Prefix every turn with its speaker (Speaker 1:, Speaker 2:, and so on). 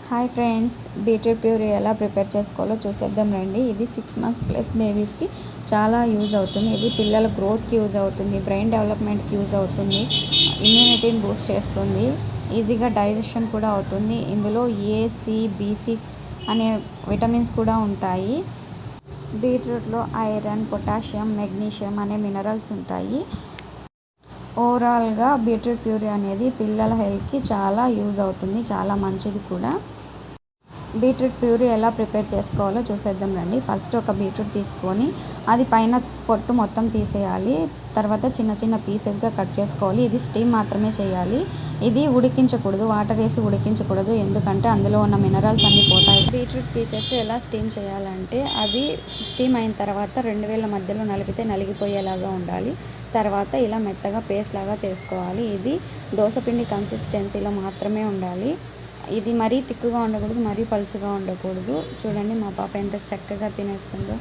Speaker 1: Hi friends, beetroot puree ఎలా prepare చేసుకోవాలో చూసేద్దాం రండి. ఇది 6 months ప్లస్ బేబీస్కి చాలా యూజ్ అవుతుంది. ఇది పిల్లల గ్రోత్కి యూజ్ అవుతుంది, బ్రెయిన్ డెవలప్మెంట్కి యూజ్ అవుతుంది, ఇమ్యూనిటీని బూస్ట్ చేస్తుంది, ఈజీగా డైజెషన్ కూడా అవుతుంది. ఇందులో A, C, B6 అనే విటమిన్స్ కూడా ఉంటాయి. బీట్రూట్లో ఐరన్, పొటాషియం, మెగ్నీషియం అనే మినరల్స్ ఉంటాయి. ఓవరాల్గా బీట్రూట్ ప్యూరీ అనేది పిల్లల హెల్త్కి చాలా యూజ్ అవుతుంది, చాలా మంచిది కూడా. బీట్రూట్ ప్యూరీ ఎలా ప్రిపేర్ చేసుకోవాలో చూసేద్దాం రండి. ఫస్ట్ ఒక బీట్రూట్ తీసుకొని అది పైన పొట్టు మొత్తం తీసేయాలి. తర్వాత చిన్న చిన్న పీసెస్గా కట్ చేసుకోవాలి. ఇది స్టీమ్ మాత్రమే చేయాలి. ఇది ఉడికించకూడదు, వాటర్ వేసి ఉడికించకూడదు, ఎందుకంటే అందులో ఉన్న మినరల్స్ అన్నీ పోతాయి. బీట్రూట్ పీసెస్ ఎలా స్టీమ్ చేయాలంటే అది స్టీమ్ అయిన తర్వాత 2000 మధ్యలో నలిపితే నలిగిపోయేలాగా ఉండాలి. తర్వాత ఇలా మెత్తగా పేస్ట్ లాగా చేసుకోవాలి. ఇది దోసపిండి కన్సిస్టెన్సీలో మాత్రమే ఉండాలి. ఇది మరీ తిక్కుగా ఉండకూడదు, మరీ పలుచగా ఉండకూడదు. చూడండి మా పాప ఎంత చక్కగా తినేస్తుందో.